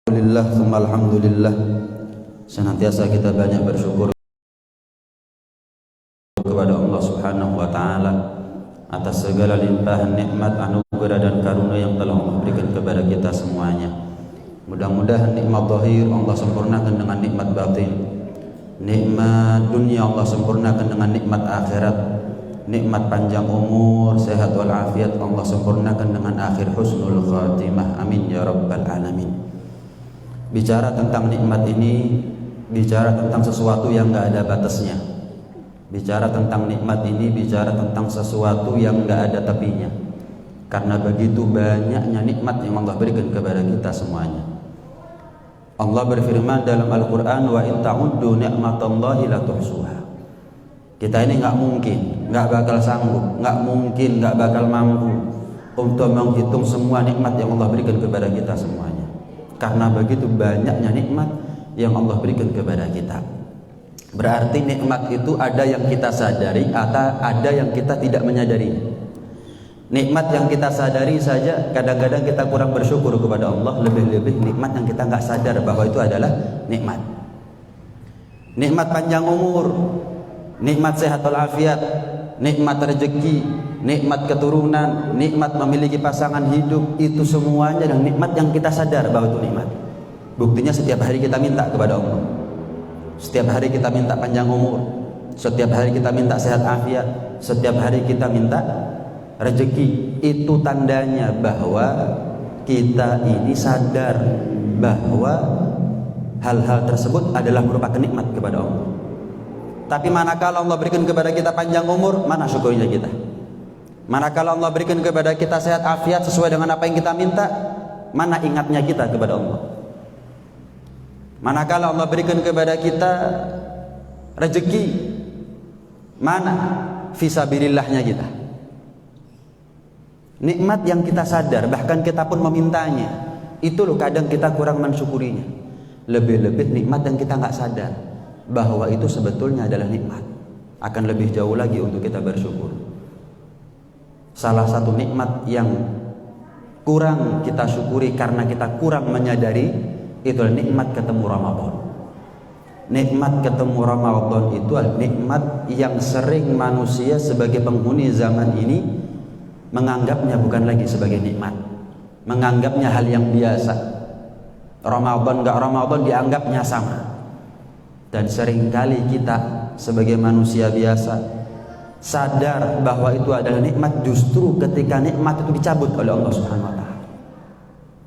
Alhamdulillah, senantiasa kita banyak bersyukur kepada Allah Subhanahu wa taala atas segala limpahan nikmat, anugerah dan karunia yang telah Allah berikan kepada kita semuanya. Mudah-mudahan nikmat zahir Allah sempurnakan dengan nikmat batin. Nikmat dunia Allah sempurnakan dengan nikmat akhirat. Nikmat panjang umur, sehat walafiat Allah sempurnakan dengan akhir husnul khatimah. Amin ya rabbal alamin. Bicara tentang nikmat ini, bicara tentang sesuatu yang gak ada batasnya. Bicara tentang nikmat ini, bicara tentang sesuatu yang gak ada tepinya. Karena begitu banyaknya nikmat yang Allah berikan kepada kita semuanya. Allah berfirman dalam Al-Quran, wa in ta'uddu ni'matallahi la tuhsuha. Kita ini gak mungkin, gak bakal sanggup, gak mungkin, gak bakal mampu untuk menghitung semua nikmat yang Allah berikan kepada kita semuanya. Karena begitu banyaknya nikmat yang Allah berikan kepada kita. Berarti nikmat itu ada yang kita sadari atau ada yang kita tidak menyadari. Nikmat yang kita sadari saja kadang-kadang kita kurang bersyukur kepada Allah, lebih-lebih nikmat yang kita nggak sadar bahwa itu adalah nikmat. Nikmat panjang umur, nikmat sehat walafiat, nikmat rezeki, nikmat keturunan, nikmat memiliki pasangan hidup, itu semuanya adalah nikmat yang kita sadar bahwa itu nikmat. Buktinya setiap hari kita minta kepada Allah. Setiap hari kita minta panjang umur, setiap hari kita minta sehat afiat, setiap hari kita minta rezeki. Itu tandanya bahwa kita ini sadar bahwa hal-hal tersebut adalah merupakan nikmat kepada Allah. Tapi manakala Allah berikan kepada kita panjang umur, mana syukurnya kita? Manakala Allah berikan kepada kita sehat afiat sesuai dengan apa yang kita minta, mana ingatnya kita kepada Allah? Manakala Allah berikan kepada kita rezeki, mana fisabilillahnya kita? Nikmat yang kita sadar, bahkan kita pun memintanya, itu loh kadang kita kurang mensyukurinya. Lebih-lebih nikmat yang kita nggak sadar bahwa itu sebetulnya adalah nikmat, akan lebih jauh lagi untuk kita bersyukur. Salah satu nikmat yang kurang kita syukuri karena kita kurang menyadari itu adalah nikmat ketemu Ramadan. Nikmat ketemu Ramadan itu adalah nikmat yang sering manusia sebagai penghuni zaman ini menganggapnya bukan lagi sebagai nikmat, menganggapnya hal yang biasa. Ramadan gak Ramadan dianggapnya sama. Dan seringkali kita sebagai manusia biasa sadar bahwa itu adalah nikmat justru ketika nikmat itu dicabut oleh Allah Subhanahu wa taala.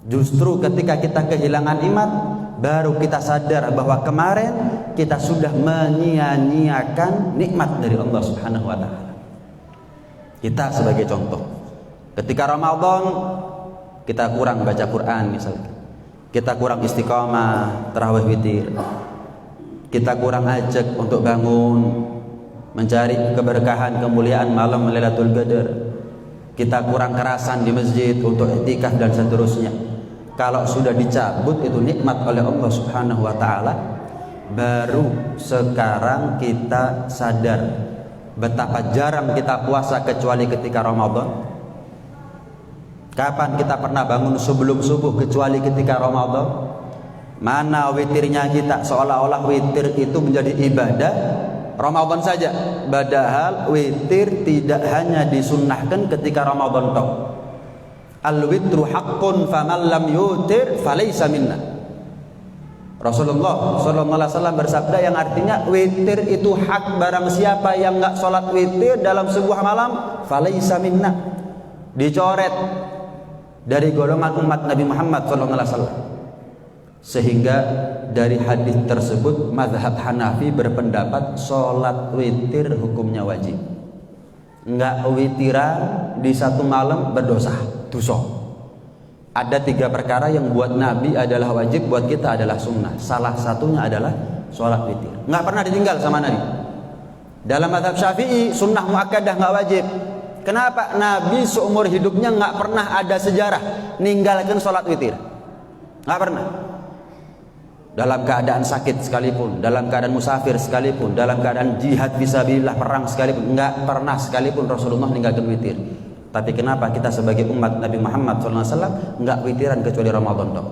Justru ketika kita kehilangan nikmat baru kita sadar bahwa kemarin kita sudah menyia-nyiakan nikmat dari Allah Subhanahu wa taala. Kita sebagai contoh, ketika Ramadan kita kurang baca Quran misalnya. Kita kurang istiqamah, tarawih witir. Kita kurang ajak untuk bangun mencari keberkahan kemuliaan malam Lailatul Qadar. Kita kurang kerasan di masjid untuk i'tikaf dan seterusnya. Kalau sudah dicabut itu nikmat oleh Allah Subhanahu wa taala, baru sekarang kita sadar betapa jarang kita puasa kecuali ketika Ramadan. Kapan kita pernah bangun sebelum subuh kecuali ketika Ramadan? Mana witirnya kita? Seolah-olah witir itu menjadi ibadah Ramadan saja. Padahal witir tidak hanya disunnahkan ketika Ramadan toh. Al-witru haqqun faman lam yutir falaysa minna. Rasulullah sallallahu alaihi wasallam bersabda yang artinya witir itu hak, barang siapa yang enggak salat witir dalam sebuah malam falaysa minna. Dicoret dari golongan umat Nabi Muhammad sallallahu alaihi wasallam. Sehingga dari hadis tersebut mazhab Hanafi berpendapat sholat witir hukumnya wajib. Enggak witiran di satu malam berdosa, dosa. Ada 3 perkara yang buat Nabi adalah wajib, buat kita adalah sunnah. Salah satunya adalah sholat witir. Enggak pernah ditinggal sama Nabi. Dalam mazhab Syafi'i sunnah muakkadah enggak wajib. Kenapa? Nabi seumur hidupnya enggak pernah ada sejarah ninggalkan sholat witir. Enggak pernah. Dalam keadaan sakit sekalipun, dalam keadaan musafir sekalipun, dalam keadaan jihad fisabilillah, perang sekalipun, enggak pernah sekalipun Rasulullah meninggalkan witir. Tapi kenapa kita sebagai umat Nabi Muhammad SAW enggak witiran kecuali Ramadan dong?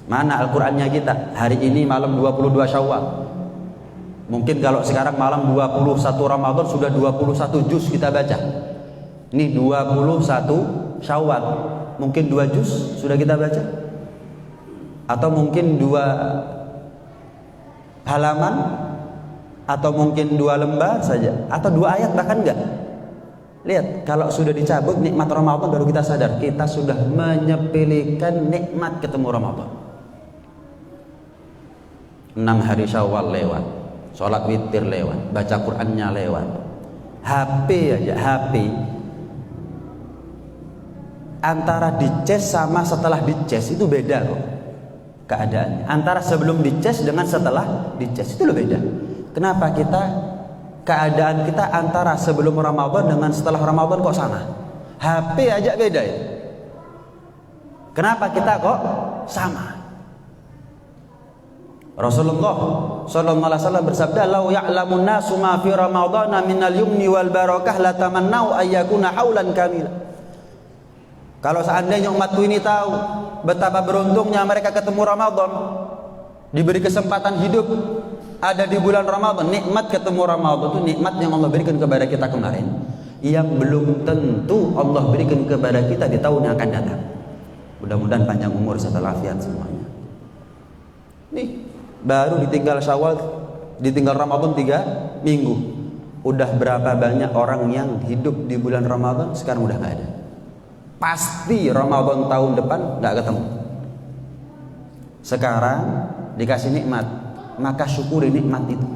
Mana Al-Qur'annya kita? Hari ini malam 22 Syawal. Mungkin kalau sekarang malam 21 Ramadan sudah 21 juz kita baca. Ini 21 Syawal. Mungkin 2 juz sudah kita baca. Atau mungkin 2 halaman, atau mungkin 2 lembar saja, atau 2 ayat bahkan enggak. Lihat, kalau sudah dicabut nikmat Ramadan baru kita sadar kita sudah menyepelekan nikmat ketemu Ramadan. 6 hari Syawal lewat, sholat witir lewat, baca Qur'annya lewat. HP aja, HP antara dices sama setelah dices itu beda kok keadaannya. Antara sebelum dices dengan setelah dices itu loh beda. Kenapa keadaan kita antara sebelum Ramadan dengan setelah Ramadan kok sama? HP aja beda ya. Kenapa kita kok sama? Rasulullah sallallahu alaihi wasallam bersabda, "Lau ya'lamun nasu ma fi ramadhana minal yumni wal barakah la tamannau ayyakuna haulan kamila." Kalau seandainya umatku ini tahu betapa beruntungnya mereka ketemu Ramadan, diberi kesempatan hidup ada di bulan Ramadan, nikmat ketemu Ramadan itu nikmat yang Allah berikan kepada kita kemarin, yang belum tentu Allah berikan kepada kita di tahun yang akan datang. Mudah-mudahan panjang umur serta afiat semuanya. Nih, baru ditinggal Syawal, ditinggal Ramadan 3 minggu. Udah berapa banyak orang yang hidup di bulan Ramadan sekarang udah gak ada. Pasti Ramadan tahun depan gak ketemu. Sekarang dikasih nikmat, maka syukuri nikmat itu,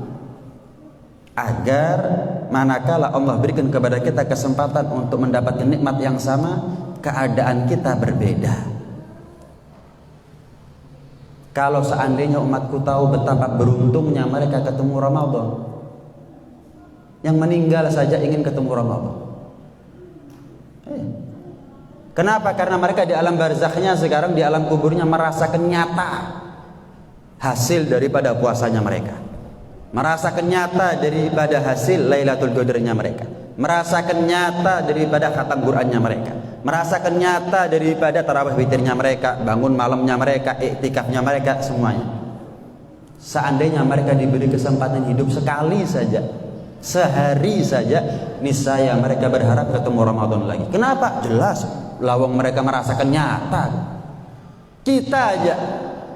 agar manakala Allah berikan kepada kita kesempatan untuk mendapatkan nikmat yang sama, keadaan kita berbeda. Kalau seandainya umatku tahu betapa beruntungnya mereka ketemu Ramadan, yang meninggal saja ingin ketemu Ramadan. Kenapa? Karena mereka di alam barzakhnya sekarang, di alam kuburnya merasakan nyata hasil daripada puasanya mereka, merasakan nyata daripada hasil Lailatul Qadarnya mereka, merasakan nyata daripada khatam Qur'annya mereka, merasakan nyata daripada tarawih witirnya mereka, bangun malamnya mereka, iktikafnya mereka, semuanya. Seandainya mereka diberi kesempatan hidup sekali saja, sehari saja, niscaya mereka berharap ketemu Ramadan lagi. Kenapa? Jelas, lawang mereka merasakan nyata. Kita aja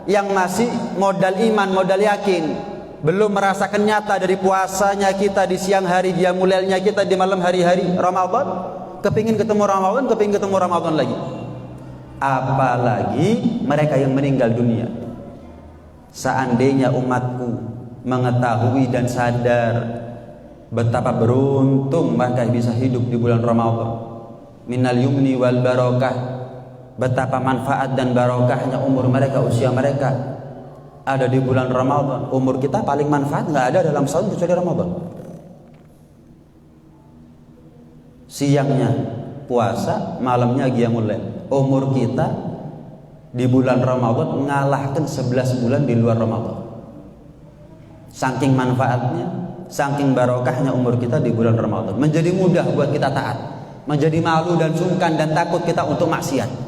yang masih modal iman, modal yakin, belum merasakan nyata dari puasanya kita di siang hari, dia mulainya kita di malam hari-hari Ramadan, kepingin ketemu Ramadan, kepingin ketemu Ramadan lagi. Apalagi mereka yang meninggal dunia. Seandainya umatku mengetahui dan sadar betapa beruntung mereka bisa hidup di bulan Ramadan, minal yumni wal barakah, betapa manfaat dan barokahnya umur mereka, usia mereka ada di bulan Ramadan. Umur kita paling manfaat nggak ada dalam setahun kecuali Ramadan. Siangnya puasa, malamnya qiyamul lail. Umur kita di bulan Ramadan mengalahkan 11 bulan di luar Ramadan. Saking manfaatnya, saking barokahnya umur kita di bulan Ramadan. Menjadi mudah buat kita taat, menjadi malu dan sungkan dan takut kita untuk maksiat.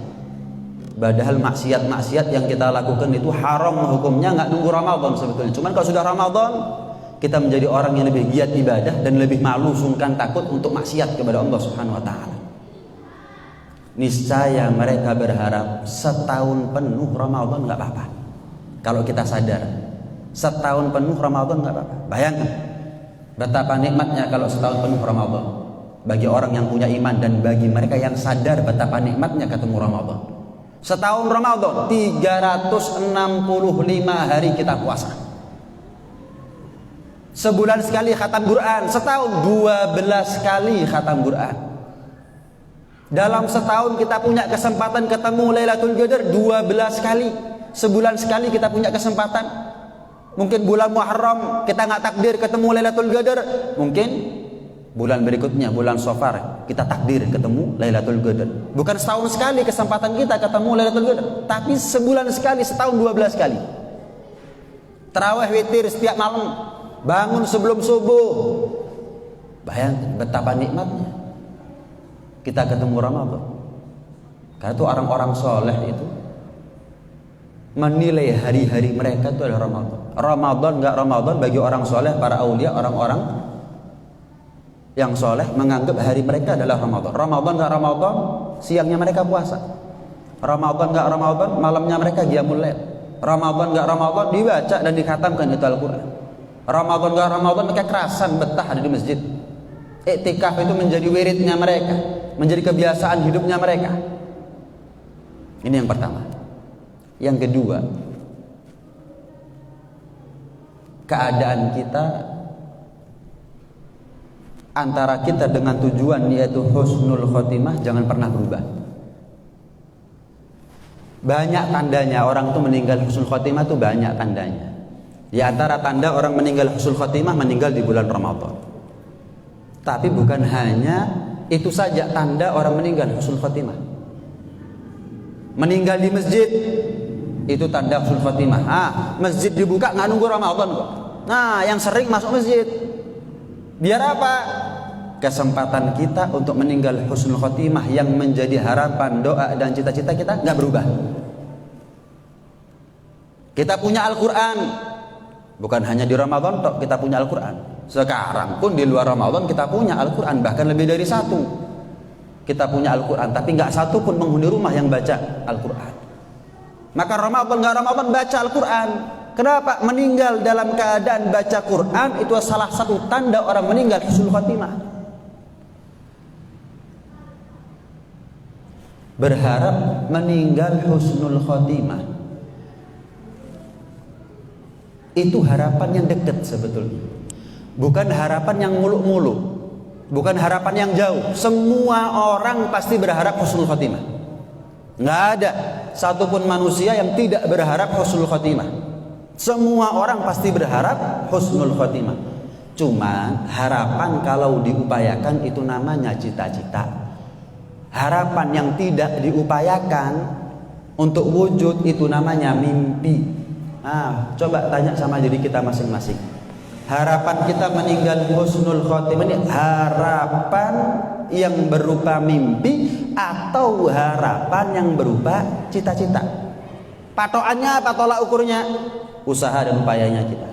Padahal maksiat-maksiat yang kita lakukan itu haram hukumnya, nggak nunggu Ramadan sebetulnya. Cuman kalau sudah Ramadan, kita menjadi orang yang lebih giat ibadah dan lebih malu, sungkan, takut untuk maksiat kepada Allah Subhanahu wa taala. Niscaya mereka berharap setahun penuh Ramadan nggak apa-apa. Kalau kita sadar, setahun penuh Ramadan nggak apa-apa. Bayangkan betapa nikmatnya kalau setahun penuh Ramadan bagi orang yang punya iman dan bagi mereka yang sadar betapa nikmatnya ketemu Ramadan. Setahun Ramadan 365 hari kita puasa. Sebulan sekali khatam Quran, setahun 12 kali khatam Quran. Dalam setahun kita punya kesempatan ketemu Lailatul Qadar 12 kali. Sebulan sekali kita punya kesempatan. Mungkin bulan Muharram kita nggak takdir ketemu Lailatul Qadar, mungkin bulan berikutnya, bulan Safar, kita takdir ketemu Lailatul Qadar. Bukan setahun sekali kesempatan kita ketemu Lailatul Qadar, tapi sebulan sekali, setahun 12 kali. Tarawih witir setiap malam, bangun sebelum subuh. Bayangkan betapa nikmatnya kita ketemu Ramadan. Karena itu orang-orang soleh itu menilai hari-hari mereka itu adalah Ramadan. Ramadan nggak Ramadan, bagi orang soleh, para aulia, orang-orang yang soleh menganggap hari mereka adalah Ramadan. Ramadan nggak Ramadan, siangnya mereka puasa. Ramadan nggak Ramadan, malamnya mereka qiyamul lail. Ramadan nggak Ramadan, dibaca dan dikhatamkan itu Al-Quran. Ramadan nggak Ramadan, mereka kerasan betah ada di masjid. Iktikaf itu menjadi wiridnya mereka, menjadi kebiasaan hidupnya mereka. Ini yang pertama. Yang kedua, keadaan kita antara kita dengan tujuan yaitu husnul khotimah jangan pernah berubah. Banyak tandanya orang itu meninggal husnul khotimah itu banyak tandanya. Di antara tanda orang meninggal husnul khotimah meninggal di bulan Ramadan. Tapi bukan hanya itu saja tanda orang meninggal husnul khotimah. Meninggal di masjid itu tanda husnul khotimah. Masjid dibuka nggak nunggu Ramadan kok. Nah, yang sering masuk masjid. Biar apa? Kesempatan kita untuk meninggal husnul khotimah yang menjadi harapan, doa dan cita-cita kita nggak berubah. Kita punya Al-Quran. Bukan hanya di Ramadan tok kita punya Al-Quran. Sekarang pun di luar Ramadan kita punya Al-Quran, bahkan lebih dari satu. Kita punya Al-Quran, tapi nggak satu pun penghuni rumah yang baca Al-Quran. Maka Ramadan nggak Ramadan baca Al-Quran. Kenapa? Meninggal dalam keadaan baca Quran itu salah satu tanda orang meninggal husnul khotimah. Berharap meninggal husnul khotimah itu harapan yang dekat sebetulnya. Bukan harapan yang muluk-muluk, bukan harapan yang jauh. Semua orang pasti berharap husnul khotimah. Nggak ada satupun manusia yang tidak berharap husnul khotimah. Semua orang pasti berharap husnul khotimah. Cuma harapan kalau diupayakan itu namanya cita-cita. Harapan yang tidak diupayakan untuk wujud itu namanya mimpi. Coba tanya sama diri kita masing-masing. Harapan kita meninggal husnul khotimah ini harapan yang berupa mimpi atau harapan yang berupa cita-cita? Patokannya apa, tolak ukurnya? Usaha dan upayanya kita.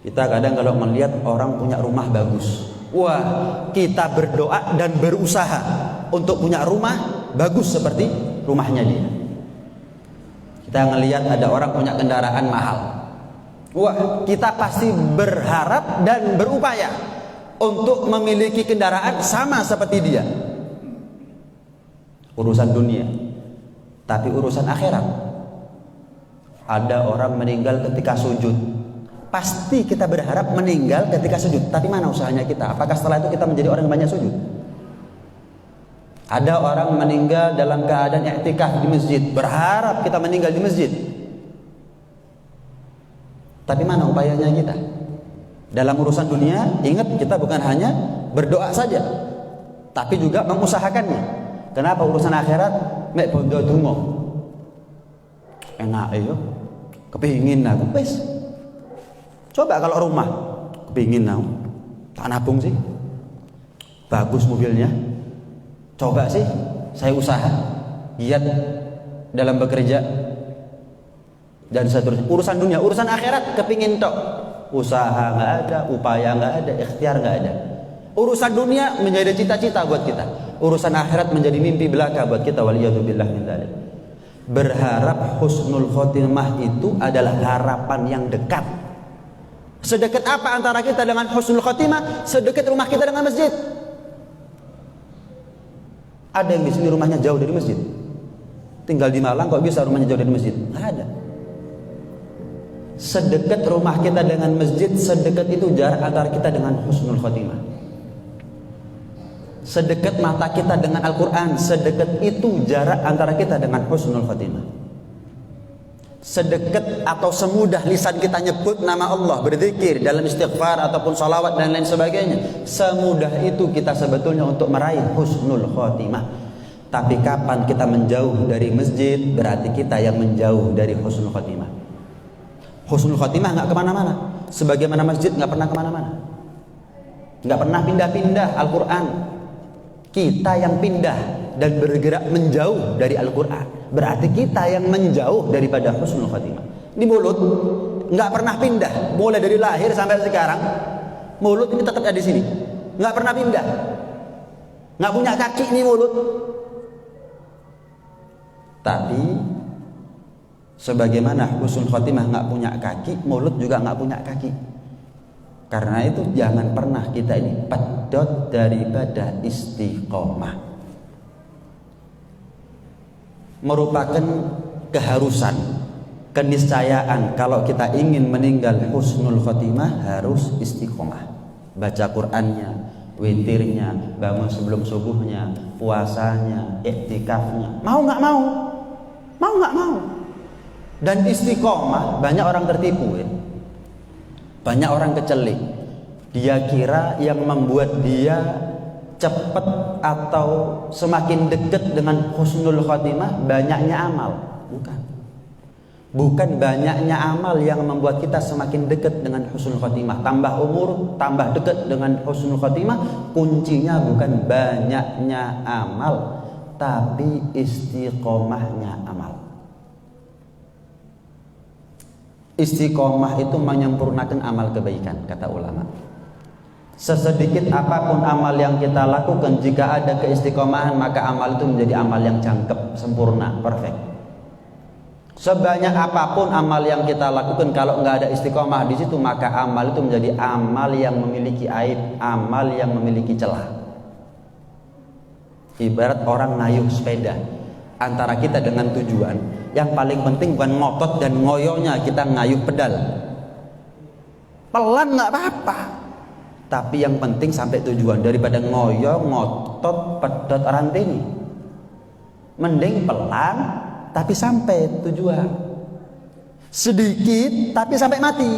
Kita kadang kalau melihat orang punya rumah bagus, wah, kita berdoa dan berusaha untuk punya rumah bagus seperti rumahnya dia. Kita ngelihat ada orang punya kendaraan mahal, wah, kita pasti berharap dan berupaya untuk memiliki kendaraan sama seperti dia. Urusan dunia. Tapi urusan akhirat, ada orang meninggal ketika sujud, pasti kita berharap meninggal ketika sujud. Tapi mana usahanya kita? Apakah setelah itu kita menjadi orang yang banyak sujud? Ada orang meninggal dalam keadaan i'tikaf di masjid, berharap kita meninggal di masjid. Tapi mana upayanya kita? Dalam urusan dunia, ingat kita bukan hanya berdoa saja, tapi juga mengusahakannya. Kenapa? Urusan akhirat mek bondo donga. Enak yo. Kepingin aku wis. Coba kalau rumah kepingin aku. Tak nabung sih. Bagus mobilnya. Coba sih saya usaha giat dalam bekerja dan seterusnya. Urusan dunia, urusan akhirat kepingin tok. Usaha nggak ada, upaya nggak ada, ikhtiar nggak ada. Urusan dunia menjadi cita-cita buat kita. Urusan akhirat menjadi mimpi belaka buat kita. Waliyadzubillah min dzalik. Berharap husnul khotimah itu adalah harapan yang dekat. Sedekat apa antara kita dengan husnul khotimah? Sedekat rumah kita dengan masjid. Ada yang di sini rumahnya jauh dari masjid? Tinggal di Malang kok bisa rumahnya jauh dari masjid? Nggak ada. Sedekat rumah kita dengan masjid, sedekat itu jarak antara kita dengan husnul khotimah. Sedekat mata kita dengan Al-Quran, sedekat itu jarak antara kita dengan husnul khotimah. Sedekat atau semudah lisan kita nyebut nama Allah, berzikir dalam istighfar ataupun salawat dan lain sebagainya, semudah itu kita sebetulnya untuk meraih husnul khotimah. Tapi kapan kita menjauh dari masjid, berarti kita yang menjauh dari husnul khotimah. Husnul khotimah nggak kemana-mana, sebagaimana masjid nggak pernah kemana-mana, nggak pernah pindah-pindah Al-Quran. Kita yang pindah dan bergerak menjauh dari Al-Quran. Berarti kita yang menjauh daripada husnul khotimah. Di mulut nggak pernah pindah, mulai dari lahir sampai sekarang mulut ini tetap ada di sini, nggak pernah pindah, nggak punya kaki ini mulut. Tapi sebagaimana husnul khotimah nggak punya kaki, mulut juga nggak punya kaki. Karena itu jangan pernah kita ini pedot daripada istiqomah. Merupakan keharusan, keniscayaan kalau kita ingin meninggal husnul khotimah harus istiqomah. Baca Qur'annya, witirnya, bangun sebelum subuhnya, puasanya, iktikafnya. Mau nggak mau? Mau nggak mau? Dan istiqomah banyak orang tertipu ya. Banyak orang kecelik. Dia kira yang membuat dia cepat atau semakin dekat dengan husnul khotimah banyaknya amal. Bukan. Bukan banyaknya amal yang membuat kita semakin dekat dengan husnul khotimah. Tambah umur, tambah dekat dengan husnul khotimah. Kuncinya bukan banyaknya amal, tapi istiqomahnya amal. Istiqomah itu menyempurnakan amal kebaikan, kata ulama. Sesedikit apapun amal yang kita lakukan, jika ada keistiqomahan, maka amal itu menjadi amal yang jangkep, sempurna, perfect. Sebanyak apapun amal yang kita lakukan, kalau nggak ada istiqomah di situ, maka amal itu menjadi amal yang memiliki aib, amal yang memiliki celah. Ibarat orang ngayuh sepeda, antara kita dengan tujuan, yang paling penting bukan ngotot dan ngoyonya kita ngayuh pedal. Pelan nggak apa-apa, tapi yang penting sampai tujuan. Daripada ngoyo, ngotot, pedot rantini, mending pelan tapi sampai tujuan. Sedikit tapi sampai mati,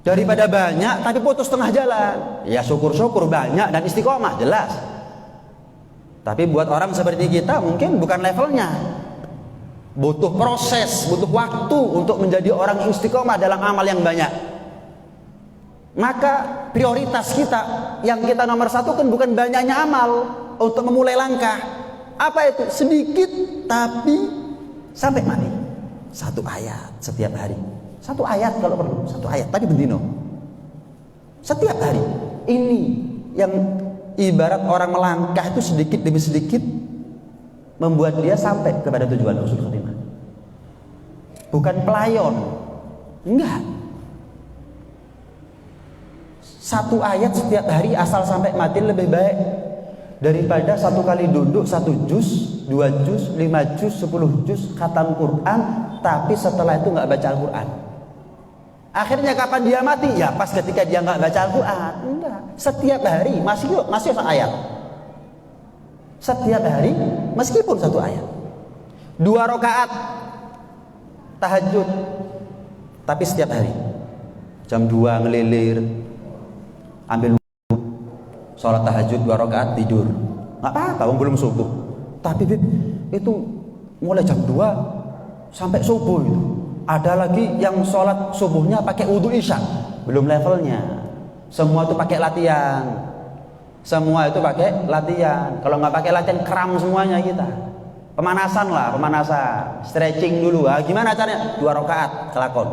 daripada banyak tapi putus tengah jalan. Ya syukur-syukur banyak dan istiqomah, jelas. Tapi buat orang seperti kita mungkin bukan levelnya. Butuh proses, butuh waktu untuk menjadi orang istiqomah dalam amal yang banyak. Maka prioritas kita, yang kita nomor satu kan bukan banyaknya amal untuk memulai langkah. Apa itu? Sedikit tapi sampai mati. Satu ayat setiap hari. Satu ayat kalau perlu, satu ayat tapi bendino. Setiap hari. Ini yang ibarat orang melangkah itu sedikit demi sedikit membuat dia sampai kepada tujuan husnul khotimah. Bukan pelayon, enggak. Satu ayat setiap hari asal sampai mati lebih baik daripada satu kali duduk 1 juz, 2 juz, 5 juz, 10 juz khatam Quran, tapi setelah itu nggak baca Al-Quran. Akhirnya kapan dia mati? Ya pas ketika dia nggak baca Al-Quran. Enggak. Setiap hari masih satu ayat. Setiap hari meskipun satu ayat. 2 rakaat tahajud. Tapi setiap hari. Jam 2 ngelilir, ambil wudu, sholat tahajud 2 rakaat, tidur. Nggak apa-apa, belum subuh. Tapi itu mulai jam 2 sampai subuh itu. Ada lagi yang sholat subuhnya pakai wudhu isya, belum levelnya. Semua itu pakai latihan. Semua itu pakai latihan. Kalau nggak pakai latihan kram semuanya kita. Pemanasan lah, pemanasan, stretching dulu. Gimana caranya? 2 rakaat kelakon.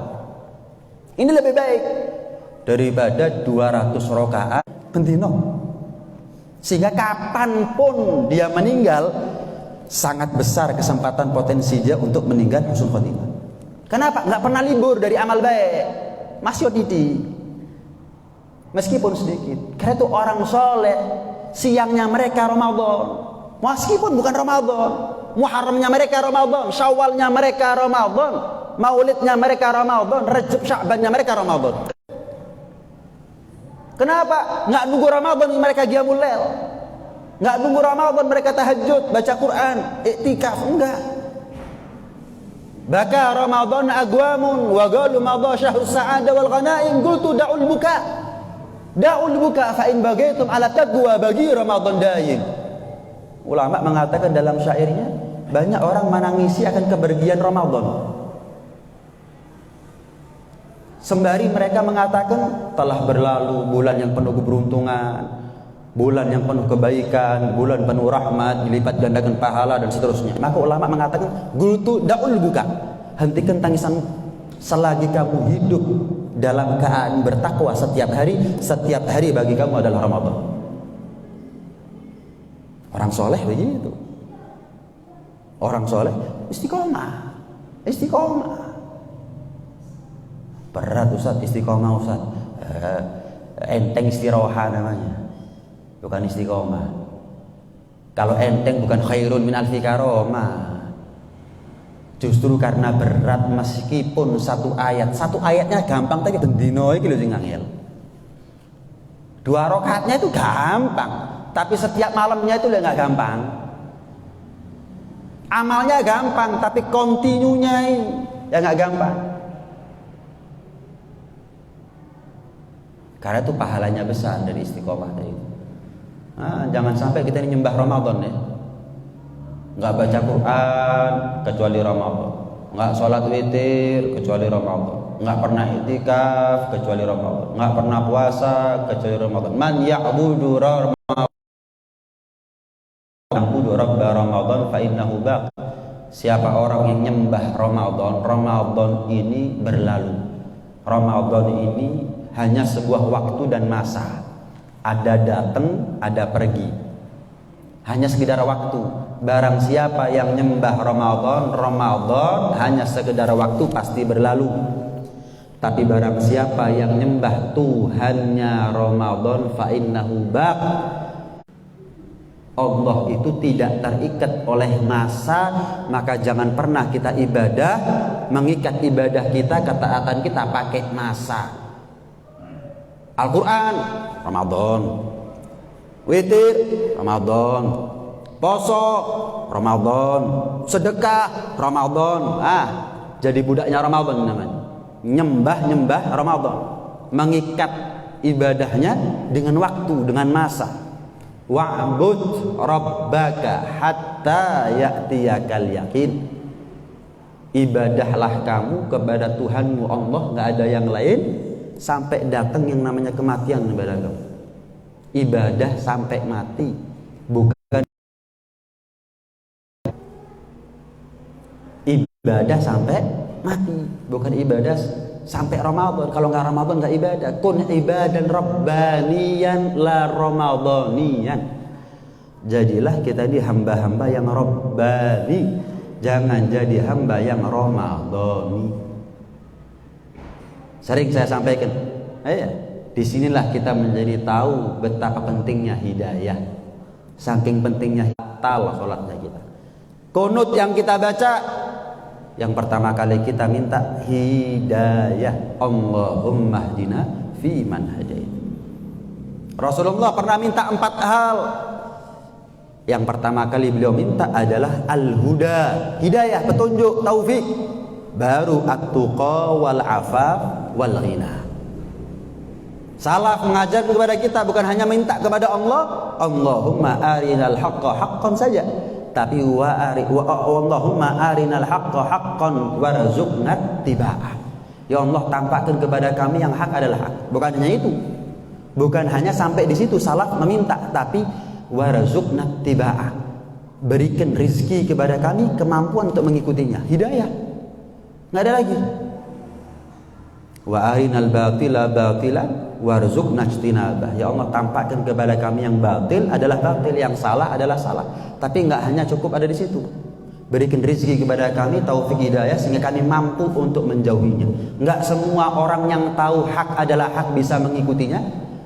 Ini lebih baik daripada 200 rakaat bendino. Sehingga kapanpun dia meninggal, sangat besar kesempatan potensi dia untuk meninggal husnul khotimah. Kenapa? Nggak pernah libur dari amal baik. Masih otiti. Meskipun sedikit. Karena itu orang soleh, siangnya mereka Ramadan. Meskipun bukan Ramadan. Muharramnya mereka Ramadan. Syawalnya mereka Ramadan. Maulidnya mereka Ramadan. Rajab Sya'bannya mereka Ramadan. Kenapa? Nggak nunggu Ramadan mereka qiyamul lail. Nggak nunggu Ramadan mereka tahajud, baca Quran, iktikaf. Enggak. Baka Ramadan agwamun wa qalu madha syahrus sa'ada wal ghanaim qultu da'ul buka fa in bagaitum ala taqwa bagi Ramadan daim. Ulama mengatakan dalam syairnya, banyak orang menangisi akan kepergian Ramadan. Sembari mereka mengatakan telah berlalu bulan yang penuh keberuntungan, bulan yang penuh kebaikan, bulan penuh rahmat, dilipat gandakan pahala dan seterusnya. Maka ulama mengatakan, gultu daul buka, hentikan tangisan selagi kamu hidup dalam keadaan bertakwa setiap hari bagi kamu adalah Ramadan. Orang soleh begitu. Orang soleh istiqomah. Berat Ustaz istiqomah Ustaz. Enteng istirahat namanya. Bukan istiqomah. Kalau enteng bukan khairun min alfi karomah. Justru karena berat, meskipun satu ayatnya gampang tapi bendino iki lho sing angel. 2 rakaatnya itu gampang, tapi setiap malamnya itu enggak gampang. Amalnya gampang, tapi kontinunya ya enggak gampang. Karena itu pahalanya besar dari istiqomah tadi. Jangan sampai kita ini nyembah Ramadan ya. Enggak baca Quran kecuali Ramadan, enggak sholat witir kecuali Ramadan, enggak pernah iktikaf kecuali Ramadan, enggak pernah puasa kecuali Ramadan. Man ya'budu Ramadan fa innahu baq. Siapa orang yang nyembah Ramadan ini berlalu. Ramadan ini hanya sebuah waktu dan masa. Ada datang, ada pergi. Hanya sekedar waktu. Barang siapa yang nyembah Ramadan hanya sekedar waktu pasti berlalu. Tapi barang siapa yang nyembah Tuhannya Ramadan fa innahu baq. Allah itu tidak terikat oleh masa, maka jangan pernah kita ibadah mengikat ibadah kita, ketaatan kita pakai masa. Al-Quran Ramadan, witir Ramadan, poso Ramadan, sedekah Ramadan. Jadi budaknya Ramadan namanya. Nyembah Ramadan, mengikat ibadahnya dengan waktu, dengan masa. Wa'bud rabbaka hatta ya'tiyakal yakin. Ibadahlah kamu kepada Tuhanmu Allah, nggak ada yang lain, sampai datang yang namanya kematian kepada kamu. Ibadah sampai mati, bukan ibadah sampai mati, bukan ibadah sampai Ramadan. Kalau nggak Ramadan nggak ibadah. Kun ibadan rabbaniyan la ramadaniyan. Jadilah kita ini hamba-hamba yang rabbani, jangan jadi hamba yang ramadani. Sering saya sampaikan, disinilah kita menjadi tahu betapa pentingnya hidayah. Saking pentingnya batal sholatnya kita. Kunut yang kita baca, yang pertama kali kita minta hidayah. Allahumma hdina fi man hadait. Rasulullah pernah minta 4 hal. Yang pertama kali beliau minta adalah al-huda, hidayah, petunjuk, taufik. Baru at-tuqa wal afaf wal ghina. Salaf mengajar kepada kita bukan hanya minta kepada Allah, Allahumma arinal haqqa haqqan saja, tapi Allahumma arinal haqqa haqqan warzuqna tiba'ah. Ya Allah, tampakkan kepada kami yang hak adalah hak. Bukan hanya itu. Bukan hanya sampai di situ salaf meminta, tapi warzuqna tiba'ah. Berikan rizki kepada kami kemampuan untuk mengikutinya. Hidayah. Enggak ada lagi. Wa arinal batila batilan warzuqna ijtinabah. Ya Allah, tampakkan kepada kami yang batil adalah batil, yang salah adalah salah. Tapi enggak hanya cukup ada di situ. Berikan rezeki kepada kami, taufik hidayah, sehingga kami mampu untuk menjauhinya. Enggak semua orang yang tahu hak adalah hak bisa mengikutinya.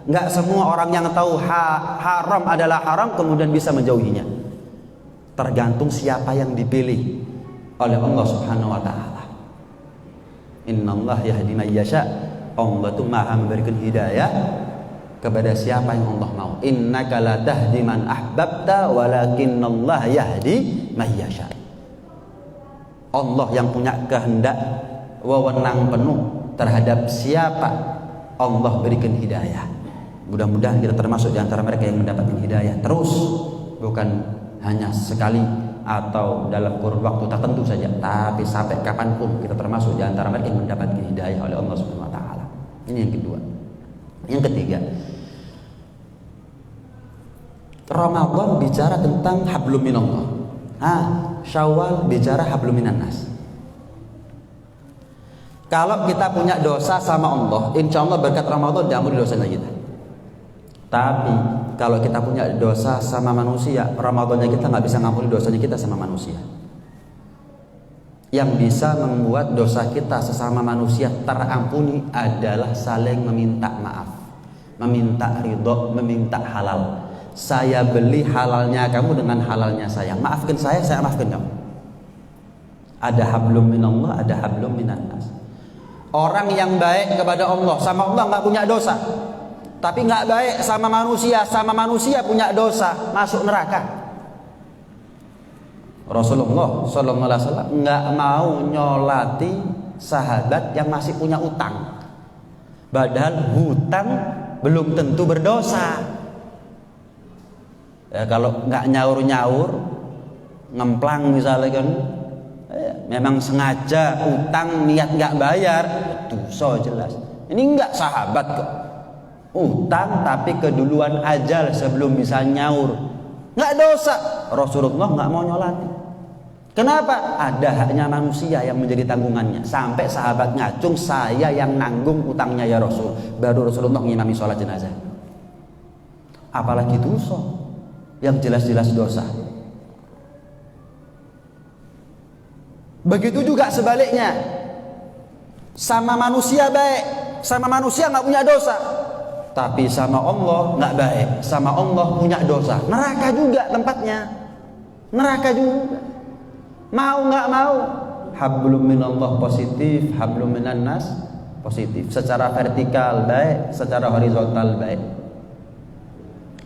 Enggak semua orang yang tahu haram adalah haram kemudian bisa menjauhinya. Tergantung siapa yang dipilih oleh Allah Subhanahu wa taala. Innallaha yahdi may yasha. Allah itu Maha memberikan hidayah kepada siapa yang Allah mau. Innaka la tahdi man ahbabta walakinallaha yahdi may yasha. Allah yang punya kehendak wewenang penuh terhadap siapa Allah berikan hidayah. Mudah-mudahan kita termasuk di antara mereka yang mendapatkan hidayah terus, bukan hanya sekali atau dalam kurun waktu tertentu saja, tapi sampai kapanpun kita termasuk di antara mereka yang mendapatkan hidayah oleh Allah Subhanahu wa taala. Ini yang kedua. Yang ketiga, Ramadan bicara tentang hablum minallah. Syawal bicara hablum minannas. Kalau kita punya dosa sama Allah, insya Allah berkat Ramadan diampuni dosanya kita. Tapi kalau kita punya dosa sama manusia, Ramadannya kita nggak bisa ngampuni dosanya kita sama manusia. Yang bisa membuat dosa kita sesama manusia terampuni adalah saling meminta maaf, meminta ridho, meminta halal. Saya beli halalnya kamu dengan halalnya saya. Maafkan saya maafkan kamu. Ada hablum minallah, ada hablum minannas. Orang yang baik kepada Allah, sama Allah nggak punya dosa, tapi nggak baik sama manusia punya dosa, masuk neraka. Rasulullah Sallallahu Alaihi Wasallam nggak mau nyolati sahabat yang masih punya utang, padahal hutang belum tentu berdosa. Ya, kalau nggak nyaur ngemplang misalnya kan, memang sengaja utang niat nggak bayar, dosa jelas. Ini nggak sahabat kok, utang tapi keduluan ajal sebelum bisa nyaur, nggak dosa. Rasulullah nggak mau nyolati. Kenapa? Ada haknya manusia yang menjadi tanggungannya. Sampai sahabat ngacung, saya yang nanggung utangnya ya Rasul. Baru Rasulullah ngimami sholat jenazah. Apalagi dosa yang jelas-jelas dosa. Begitu juga sebaliknya, sama manusia baik, sama manusia nggak punya dosa, tapi sama Allah nggak baik, sama Allah punya dosa. Neraka juga tempatnya, neraka juga. Mau nggak mau, hablum minallah positif, hablum minannas positif. Secara vertikal baik, secara horizontal baik.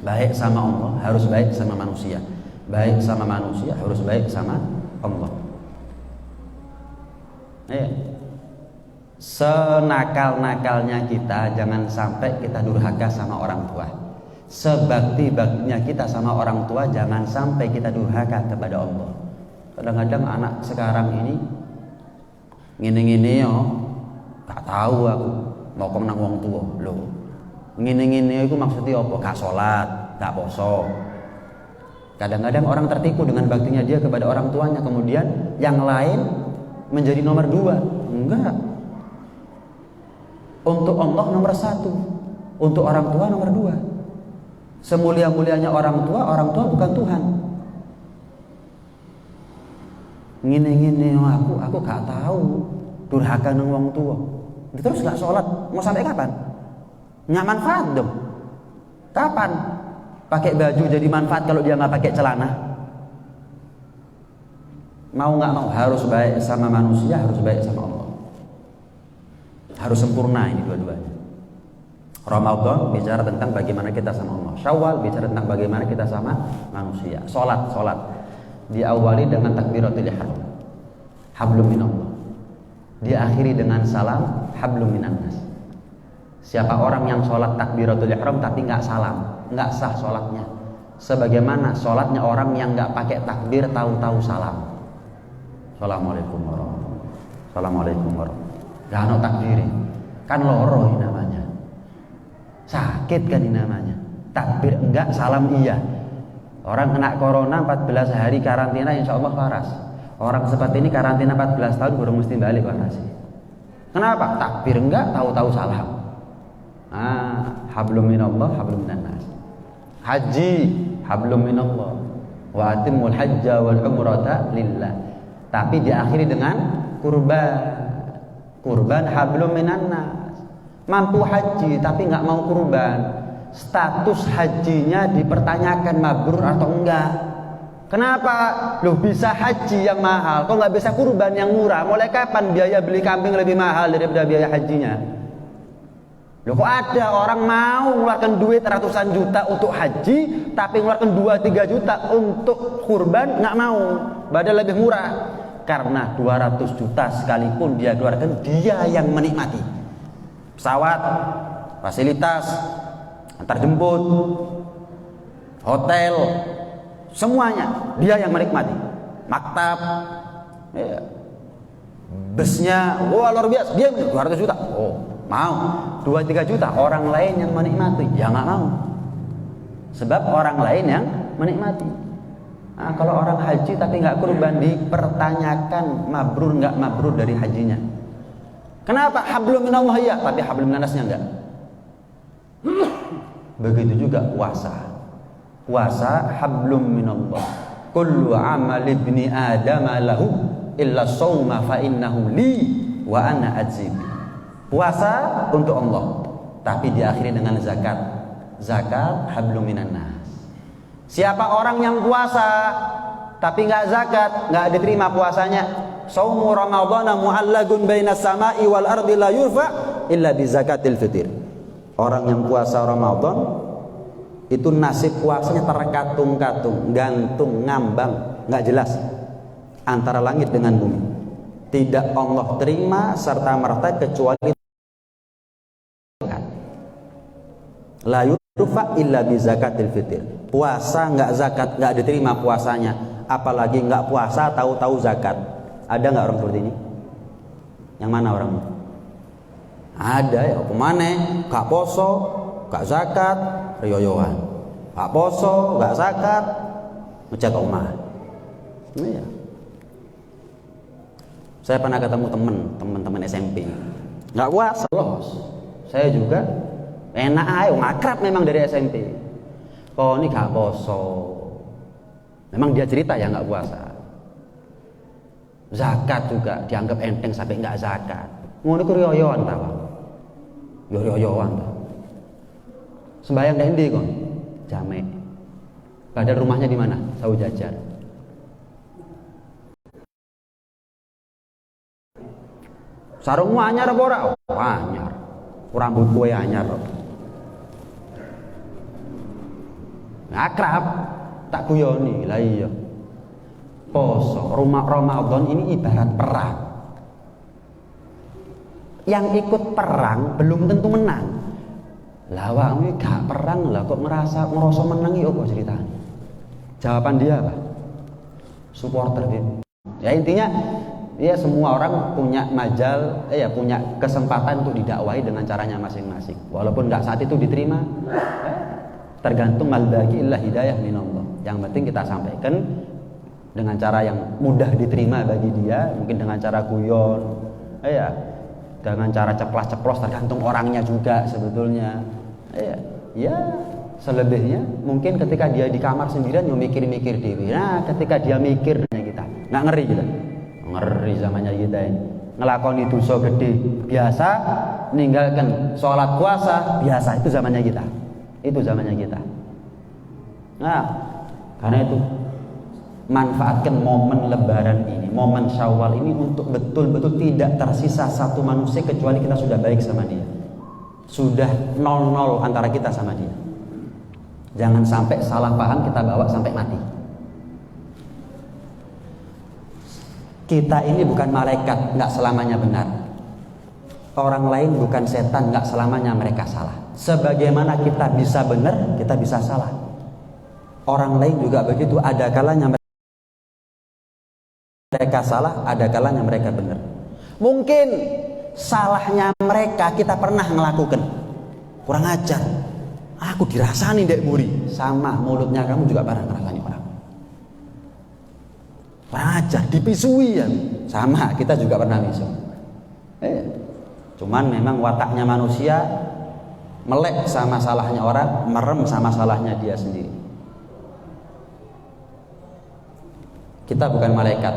Baik sama Allah harus baik sama manusia, baik sama manusia harus baik sama Allah. Senakal-nakalnya kita jangan sampai kita durhaka sama orang tua. Sebakti-baktinya kita sama orang tua jangan sampai kita durhaka kepada Allah. Kadang-kadang anak sekarang ini ngene-ngene yo, gak tahu aku mau nang wong tua lho. Ngene-ngene iku maksudnya apa? Gak sholat, gak poso. Kadang-kadang orang tertipu dengan baktinya dia kepada orang tuanya, kemudian yang lain menjadi nomor 2. Enggak. Untuk Allah nomor 1, untuk orang tua nomor 2. Semulia-mulianya orang tua bukan Tuhan. Ngene-ngene aku gak tahu durhaka nang wong tua. Terus gak sholat, mau sampai kapan? Nggak manfaat dong. Kapan pakai baju jadi manfaat kalau dia nggak pakai celana? Mau nggak mau harus baik sama manusia, harus baik sama Allah. Harus sempurna ini dua-duanya. Ramadan bicara tentang bagaimana kita sama Allah. Syawal bicara tentang bagaimana kita sama manusia. Sholat diawali dengan takbiratul ihram, hablum minallah. Diakhiri dengan salam, hablum minannas. Siapa orang yang sholat takbiratul ihram tapi nggak salam, nggak sah sholatnya. Sebagaimana sholatnya orang yang nggak pakai takbir tahu-tahu salam. Assalamualaikum warahmatullahi wabarakatuh. Assalamualaikum warahmatullahi wabarakatuh. Gak ada takbir, kan loro ini namanya. Sakit kan ini namanya. Takbir enggak, salam iya. Orang kena corona 14 hari karantina insya Allah waras. Orang seperti ini karantina 14 tahun baru mesti balik waras. Kenapa? Takbir enggak, tahu-tahu salam. Hablum minallah, hablum minannas. Haji, hablum minallah. Wa atimul hajja wal umrata lillah. Tapi diakhiri dengan kurban, hablum minannas. Mampu haji tapi nggak mau kurban, status hajinya dipertanyakan mabrur atau enggak. Kenapa? Loh bisa haji yang mahal, kok nggak bisa kurban yang murah? Mulai kapan biaya beli kambing lebih mahal daripada biaya hajinya? Loh kok ada orang mau mengeluarkan duit ratusan juta untuk haji, tapi mengeluarkan 2-3 juta untuk kurban nggak mau, padahal lebih murah. Karena 200 juta sekalipun dia keluarkan, dia yang menikmati pesawat, fasilitas, antar jemput, hotel, semuanya dia yang menikmati. Maktab, busnya, wah luar biasa, dia 200 juta, oh mau 2-3 juta, orang lain yang menikmati, ya nggak mau. Sebab orang lain yang menikmati. Nah, kalau orang haji tapi nggak kurban, dipertanyakan mabrur nggak mabrur dari hajinya. Kenapa? Hablum minallah ya, tapi hablum minannasnya enggak. Begitu juga puasa. Puasa hablum minallah. Kullu amal ibni adam lahu illa shauma fa innahu li wa ana ajib. Puasa untuk Allah, tapi diakhiri dengan zakat. Zakat hablum minannas. Siapa orang yang puasa tapi nggak zakat, nggak diterima puasanya. Shaumu ramadhana mu'allagun bainas sama'i wal ardi la yurfa illa bi zakatil fitr. Orang yang puasa Ramadan itu nasib puasanya terkatung-katung, gantung, ngambang, nggak jelas antara langit dengan bumi. Tidak Allah terima serta merta kecuali la yurfa illa bi zakatil fitr. Puasa nggak zakat, nggak diterima puasanya. Apalagi nggak puasa tahu-tahu zakat. Ada nggak orang seperti ini? Yang mana orangnya? Ada ya, kemana? Gak poso, gak zakat, riyoyoan. Gak poso, gak zakat, ngecat omah. Nah, ya. Saya pernah ketemu teman-teman SMP. Nggak puasa, los. Saya juga enak ayo, akrab memang dari SMP. Kok ini gak poso. Memang dia cerita ya nggak puasa. Zakat juga dianggap enteng sampai nggak zakat. Ngono ku riyoyoan ta, Pak. Yo riyoyoan ta. Sembayang ndek ndi kon? Jamek. Padahal rumahnya di mana? Sawu Jajar. Sarungmu anyar apa ora? Oh, anyar. Rambut kowe anyar. Akrab, tak guyoni. Lah iya. Poso, rumah Ramadan ini ibarat perang. Yang ikut perang belum tentu menang. Lah awakmu gak perang lah kok ngerasa menang iki opo ceritanya? Jawaban dia apa? Supporter gitu. Ya intinya ya semua orang punya majal, punya kesempatan untuk didakwahi dengan caranya masing-masing. Walaupun nggak saat itu diterima, tergantung mal bagi illah hidayah minallah. Yang penting kita sampaikan dengan cara yang mudah diterima bagi dia, mungkin dengan cara guyon, dengan cara ceplas-ceplos, tergantung orangnya juga sebetulnya. Ya selebihnya mungkin ketika dia di kamar sendirian yang mikir-mikir dewi. Nah ketika dia mikirnya kita nggak ngeri kita. Ngeri zamannya kita ini, ngelakoni dosa gede biasa, meninggalkan sholat puasa biasa, itu zamannya kita. Nah karena itu manfaatkan momen lebaran ini, momen Syawal ini untuk betul-betul tidak tersisa satu manusia kecuali kita sudah baik sama dia, sudah 0-0 antara kita sama dia. Jangan sampai salah paham kita bawa sampai mati. Kita ini bukan malaikat, nggak selamanya benar. Orang lain bukan setan, nggak selamanya mereka salah. Sebagaimana kita bisa benar, kita bisa salah. Orang lain juga begitu, ada kalanya mereka salah, ada kalanya mereka benar. Mungkin salahnya mereka kita pernah melakukan. Kurang ajar. Aku dirasani dek buri. Sama mulutnya kamu juga pernah ngerasani orang. Kurang ajar, dipisui ya. Sama, kita juga pernah misu. Cuman memang wataknya manusia melek sama salahnya orang, merem sama salahnya dia sendiri. Kita bukan malaikat.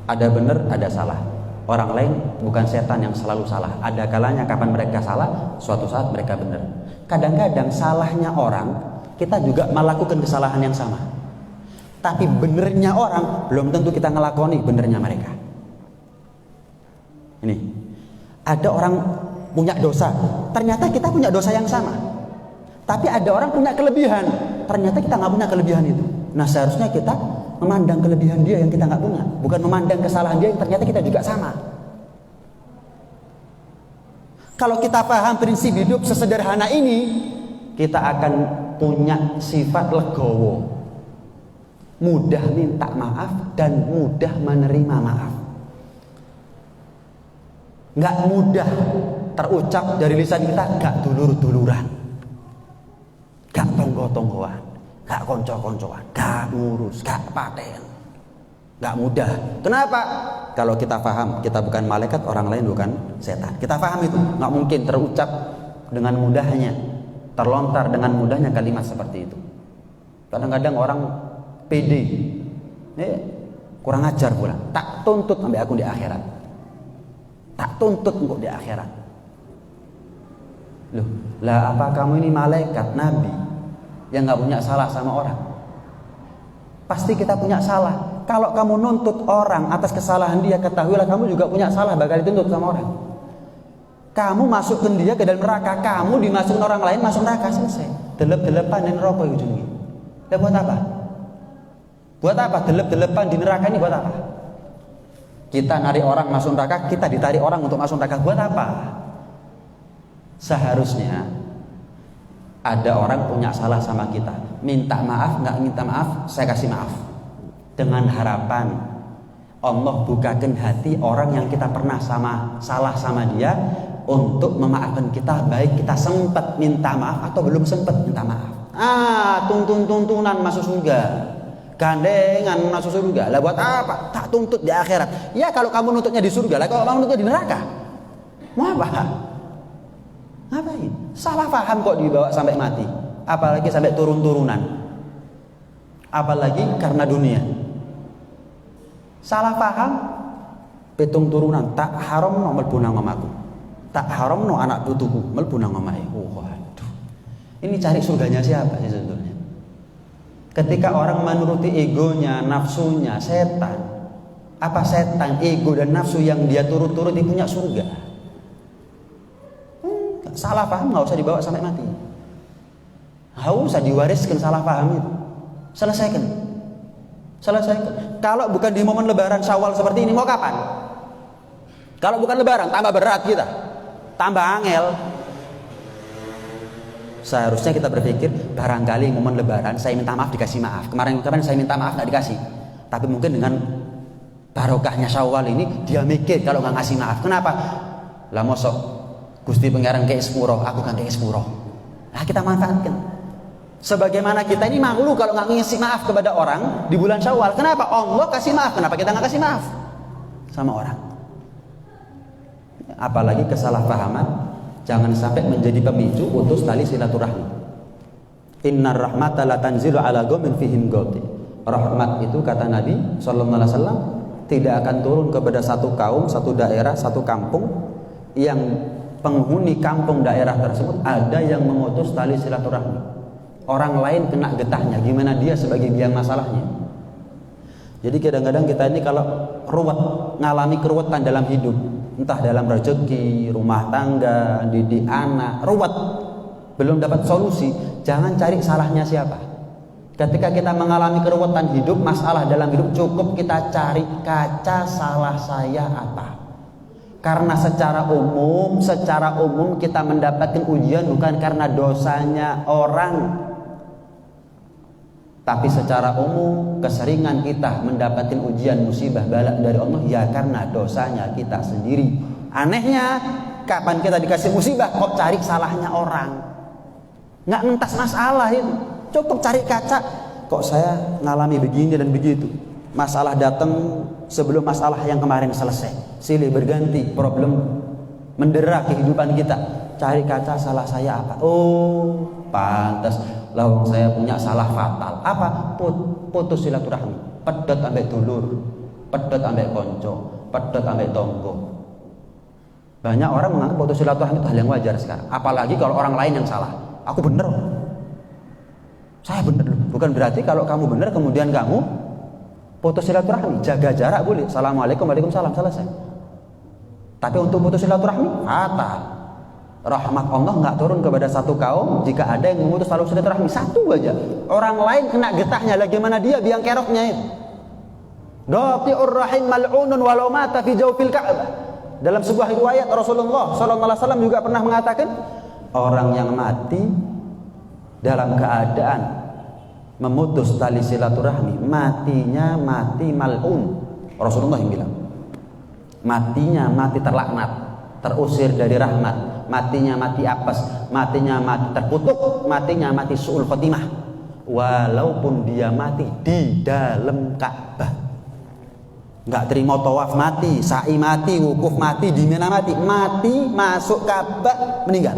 Ada benar, ada salah. Orang lain bukan setan yang selalu salah. Ada kalanya kapan mereka salah, suatu saat mereka benar. Kadang-kadang salahnya orang, kita juga melakukan kesalahan yang sama. Tapi benernya orang belum tentu kita ngelakoni benernya mereka. Ini ada orang punya dosa, ternyata kita punya dosa yang sama. Tapi ada orang punya kelebihan, ternyata kita nggak punya kelebihan itu. Nah seharusnya kita memandang kelebihan dia yang kita nggak punya, bukan memandang kesalahan dia yang ternyata kita juga sama. Kalau kita paham prinsip hidup sesederhana ini, kita akan punya sifat legowo. Mudah minta maaf dan mudah menerima maaf. Nggak mudah terucap dari lisan kita, gak dulur-duluran, gak tonggo tonggo-tonggoan, gak konco-koncoan, gak ngurus, gak paten, gak mudah. Kenapa? Kalau kita paham kita bukan malaikat, orang lain bukan setan, kita paham itu, gak mungkin terucap dengan mudahnya, terlontar dengan mudahnya kalimat seperti itu. Kadang-kadang orang pede, kurang ajar pula. Tak tuntut sampai aku di akhirat, tak tuntut engkau di akhirat. Loh, lah apa kamu ini malaikat, nabi yang gak punya salah sama orang? Pasti kita punya salah. Kalau kamu nuntut orang atas kesalahan dia, ketahuilah kamu juga punya salah, bakal dituntut sama orang. Kamu masukkan dia ke dalam neraka, kamu dimasukin orang lain masuk neraka, selesai. Delep-delepan di neraka ujungnya. Lah buat apa? Buat apa delep-delepan di neraka ini, buat apa? Kita narik orang masuk neraka, kita ditarik orang untuk masuk neraka, buat apa? Seharusnya ada orang punya salah sama kita, minta maaf, nggak minta maaf, saya kasih maaf, dengan harapan Allah bukakan hati orang yang kita pernah salah sama dia untuk memaafkan kita, baik kita sempat minta maaf atau belum sempat minta maaf. Tuntunan masuk surga, gandengan masuk surga. Lah buat apa? Tak tuntut di akhirat. Ya kalau kamu nuntutnya di surga, lah kalau kamu nuntutnya di neraka, mau apa? Ngapain? Salah paham kok dibawa sampai mati, apalagi sampai turun-turunan, apalagi karena dunia. Salah paham, petung turunan, tak haram no mlebu nang omaku, tak haram no anak putuku mlebu nang omahe. Waduh, ini cari surganya siapa sih sebetulnya? Ketika orang menuruti egonya, nafsunya, setan, apa setan, ego dan nafsu yang dia turut-turuti punya surga? Salah paham nggak usah dibawa sampai mati, nggak usah diwariskan salah paham itu, selesaikan. Kalau bukan di momen lebaran Syawal seperti ini, mau kapan? Kalau bukan lebaran tambah berat kita, tambah angel. Seharusnya kita berpikir, barangkali momen lebaran saya minta maaf dikasih maaf, kemarin saya minta maaf nggak dikasih, tapi mungkin dengan barokahnya Syawal ini dia mikir kalau nggak ngasih maaf. Kenapa? Lah mosok Gusti Pangeran kayak sepuro, aku kan kayak sepuro. Nah kita manfaatkan. Sebagaimana kita ini malu kalau nggak ngasih maaf kepada orang di bulan Syawal. Kenapa? Allah kasih maaf, kenapa kita nggak kasih maaf sama orang? Apalagi kesalahpahaman jangan sampai menjadi pemicu putus tali silaturahmi. Innar rahmata la tanzilu ala qaumin fihim ghadab. Rahmat itu kata Nabi sallallahu alaihi wasallam tidak akan turun kepada satu kaum, satu daerah, satu kampung yang penghuni kampung daerah tersebut ada yang memutus tali silaturahmi. Orang lain kena getahnya, gimana dia sebagai biang masalahnya? Jadi kadang-kadang kita ini kalau ruwet, ngalami keruwetan dalam hidup, entah dalam rezeki, rumah tangga, didik anak, ruwet, belum dapat solusi, jangan cari salahnya siapa. Ketika kita mengalami keruwetan hidup, masalah dalam hidup, cukup kita cari kaca salah saya apa. Karena secara umum kita mendapatkan ujian bukan karena dosanya orang, tapi secara umum keseringan kita mendapatkan ujian musibah balak dari Allah ya karena dosanya kita sendiri. Anehnya kapan kita dikasih musibah kok cari salahnya orang, nggak ngentas masalah itu. Cukup cari kaca, kok saya ngalami begini dan begitu. Masalah datang sebelum masalah yang kemarin selesai, silih berganti problem mendera kehidupan kita. Cari kaca salah saya apa? Oh pantas lawang saya punya salah fatal. Apa? Putus silaturahmi, pedot ambek dulur, pedot ambek konco, pedot ambek tonggo. Banyak orang menganggap putus silaturahmi itu hal yang wajar sekarang, apalagi kalau orang lain yang salah. Aku bener, saya bener. Bukan berarti kalau kamu bener kemudian kamu putus silaturahmi. Jaga jarak boleh, assalamualaikum, waalaikumsalam, selesai. Tapi untuk putus silaturahmi fatal. Rahmat Allah nggak turun kepada satu kaum jika ada yang memutus tali silaturahmi satu aja. Orang lain kena getahnya, bagaimana dia biang keroknya itu? Qati'ur rahim mal'unun walau mata fi jawfil Ka'bah. Dalam sebuah riwayat Rasulullah sallallahu alaihi wasallam juga pernah mengatakan, orang yang mati dalam keadaan memutus tali silaturahmi, matinya mati mal'un. Rasulullah yang bilang, matinya mati terlaknat, terusir dari rahmat, matinya mati apes, matinya mati terkutuk, matinya mati su'ul khotimah, walaupun dia mati di dalam Ka'bah. Nggak terima tawaf mati, sa'i mati, wukuf mati, di Mina mati, masuk Ka'bah meninggal.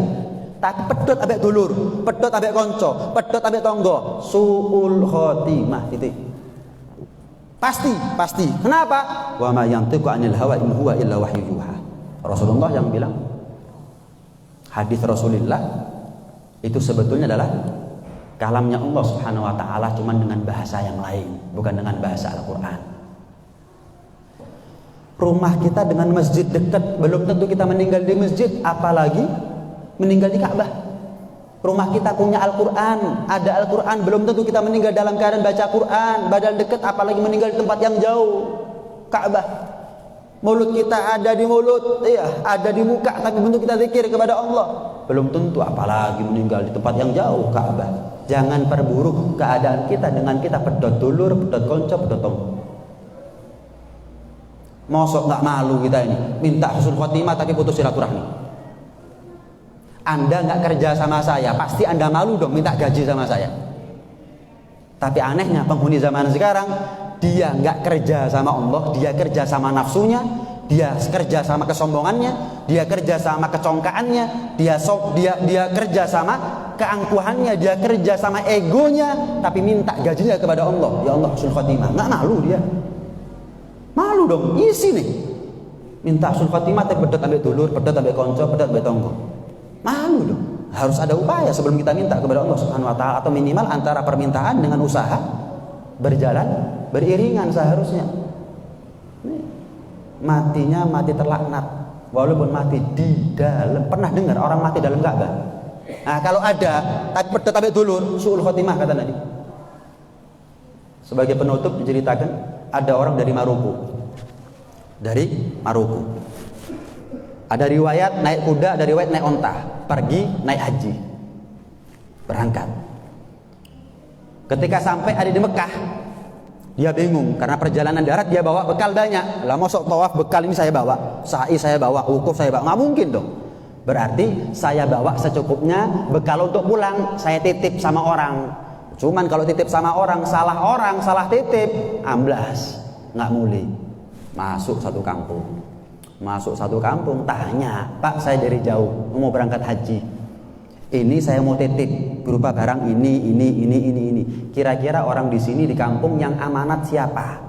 Tapi pedot ambek dulur, pedot ambek konco, pedot ambek tonggo, su'ul khotimah titik. Pasti. Kenapa? Wa ma yantiqu 'anil hawa in huwa illa wahyu yuha. Rasulullah yang bilang. Hadis Rasulullah itu sebetulnya adalah kalamnya Allah Subhanahu wa taala, cuman dengan bahasa yang lain, bukan dengan bahasa Al-Qur'an. Rumah kita dengan masjid dekat, belum tentu kita meninggal di masjid, apalagi meninggal di Ka'bah. Rumah kita punya Al-Qur'an, ada Al-Qur'an, belum tentu kita meninggal dalam keadaan baca Qur'an, badan dekat apalagi meninggal di tempat yang jauh, Ka'bah. Mulut kita ada di mulut, ada di muka, tapi bentuk kita zikir kepada Allah. Belum tentu apalagi meninggal di tempat yang jauh, Ka'bah. Jangan perburuk keadaan kita dengan kita pedot dulur, pedot konco, pedot tonggo. Mosok nggak malu kita ini minta husnul khotimah tapi putus silaturahmi. Anda nggak kerja sama saya, pasti Anda malu dong minta gaji sama saya. Tapi anehnya penghuni zaman sekarang, dia nggak kerja sama Allah, dia kerja sama nafsunya, dia kerja sama kesombongannya, dia kerja sama kecongkaannya, dia kerja sama keangkuhannya, dia kerja sama egonya, tapi minta gajinya kepada Allah. Ya Allah, husnul khotimah. Nggak malu dia? Malu dong, isi nih. Minta husnul khotimah tapi pedot ambek dulur, pedot ambek konco, pedot ambek tonggo. Malu dong. Harus ada upaya sebelum kita minta kepada Allah Subhanahu wa taala, atau minimal antara permintaan dengan usaha berjalan beriringan seharusnya. Matinya mati terlaknat, walaupun mati di dalam. Pernah dengar orang mati dalam Ka'bah? Nah, kalau ada tapi pedot ambek dulur, su'ul khotimah kata Nabi. Sebagai penutup diceritakan ada orang dari Maruku. Ada riwayat naik kuda, ada riwayat naik onta, pergi naik haji, berangkat. Ketika sampai ada di Mekah, dia bingung karena perjalanan darat, dia bawa bekal banyak. Lah mosok tawaf bekal ini saya bawa, sa'i saya bawa, wukuf saya bawa, nggak mungkin dong. Berarti saya bawa secukupnya, bekal untuk pulang saya titip sama orang. Cuman kalau titip sama orang, salah titip, amblas, nggak muli. Masuk satu kampung, tanya, Pak saya dari jauh mau berangkat haji, ini saya mau titip berupa barang ini. Kira-kira orang di sini di kampung yang amanat siapa?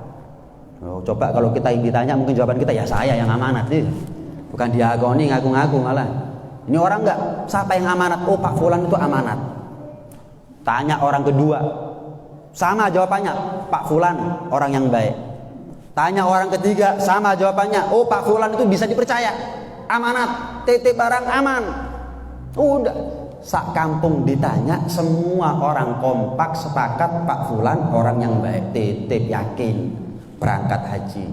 Oh, coba kalau kita yang ditanya mungkin jawaban kita ya saya yang amanat sih. Bukan diagoni ngaku-ngaku malah. Ini orang enggak, siapa yang amanat? Oh Pak Fulan itu amanat. Tanya orang kedua, sama jawabannya, Pak Fulan orang yang baik. Tanya orang ketiga, sama jawabannya, oh Pak Fulan itu bisa dipercaya, amanat, titip barang aman. Udah, sak kampung ditanya, semua orang kompak sepakat Pak Fulan orang yang baik, titip yakin berangkat haji.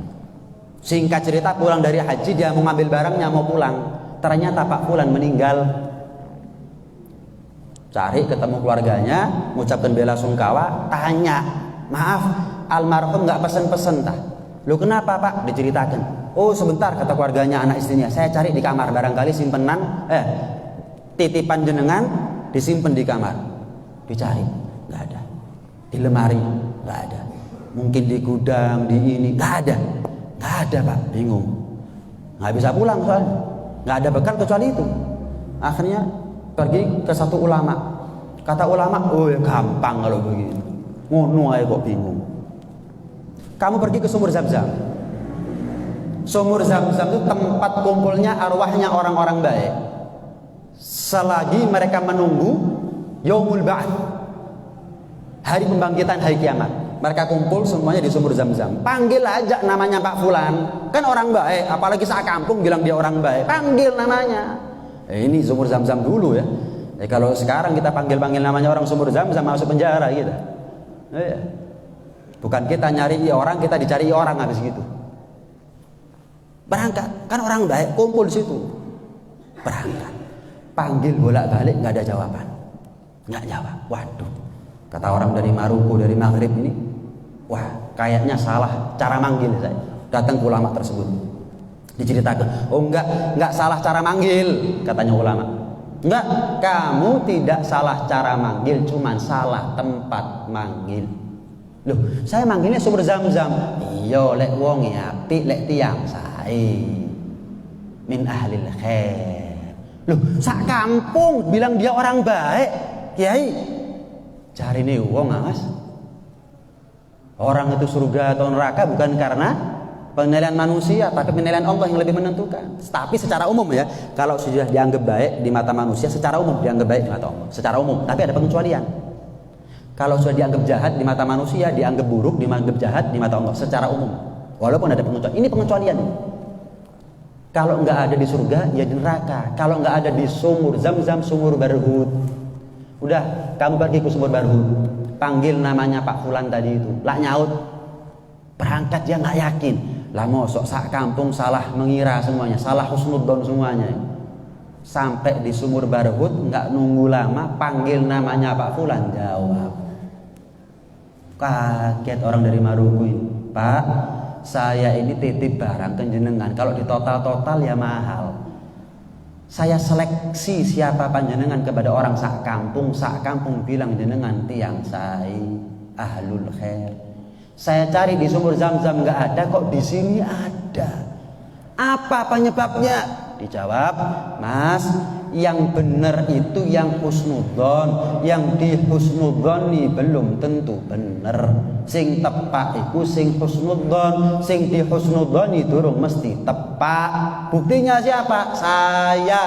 Singkat cerita, pulang dari haji, dia mau ngambil barangnya mau pulang, ternyata Pak Fulan meninggal. Cari ketemu keluarganya, mengucapkan bela sungkawa, tanya, maaf almarhum nggak pesen-pesen tah? Lu kenapa Pak? Diceritakan. Oh sebentar, kata keluarganya, anak istrinya, saya cari di kamar, barangkali simpenan titipan jenengan disimpan di kamar. Dicari, nggak ada. Di lemari, nggak ada. Mungkin di gudang, di ini, nggak ada Pak. Bingung, nggak bisa pulang soalnya, nggak ada bekal kecuali itu. Akhirnya pergi ke satu ulama. Kata ulama, oh ya gampang kalau begini. Ngono aja kok bingung. Kamu pergi ke sumur Zam-Zam. Sumur Zam-Zam itu tempat kumpulnya arwahnya orang-orang baik. Selagi mereka menunggu Yaumul Ba'ats, hari pembangkitan, hari kiamat, mereka kumpul semuanya di sumur Zam-Zam. Panggil aja namanya Pak Fulan, kan orang baik. Apalagi saat kampung bilang dia orang baik, panggil namanya. Ini sumur Zam-Zam dulu ya. Kalau sekarang kita panggil-panggil namanya orang sumur Zam-Zam masuk penjara gitu. Bukan kita nyari orang, kita dicari orang habis gitu. Berangkat, kan orang baik kumpul di situ. Berangkat, panggil bolak-balik nggak ada jawaban, nggak jawab. Waduh, kata orang dari Maruku, dari Maghrib ini, wah kayaknya salah cara manggil saya. Datang ke ulama tersebut, Diceritakan, oh enggak salah cara manggil, katanya ulama. Enggak, kamu tidak salah cara manggil, cuman salah tempat manggil. Loh, saya manggilnya sumur Zam-Zam. Iya, lek wong apik, lek tiyang sae. Min ahlil khair. Loh, sak kampung bilang dia orang baik, Kiai. Jarine wong, Mas. Orang itu surga atau neraka bukan karena penilaian manusia, tapi penilaian Allah yang lebih menentukan. Tapi secara umum ya, kalau sudah dianggap baik di mata manusia, secara umum dianggap baik di mata Allah. Secara umum, tapi ada pengecualian. Kalau sudah dianggap jahat di mata manusia, dianggap buruk, dianggap jahat di mata Allah. Secara umum, walaupun ada pengecualian. Ini pengecualian. Kalau nggak ada di surga, ya di neraka. Kalau nggak ada di sumur Zam-Zam, sumur Barhud. Udah, kamu pergi ke sumur Barhud, panggil namanya Pak Fulan tadi itu, lah nyaut. Berangkat dia nggak yakin. Lah mosok sak kampung salah mengira semuanya, salah husnudzon semuanya. Sampai di sumur Barhud nggak nunggu lama, panggil namanya Pak Fulan, jawab. Kaget orang dari Maruku ini. Pak, saya ini titip barang ke jenengan, kalau di total ya mahal. Saya seleksi siapa panjenengan kepada orang sak kampung bilang jenengan tiang saya ahlul khair. Saya cari di sumur Zam-Zam nggak ada, kok di sini ada. Apa penyebabnya? Dijawab, Mas, yang benar itu yang husnudzon, yang dihusnudzoni belum tentu benar. Sing tepak iku sing husnudzon, sing dihusnudzoni durung mesti tepak. Buktinya siapa? Saya.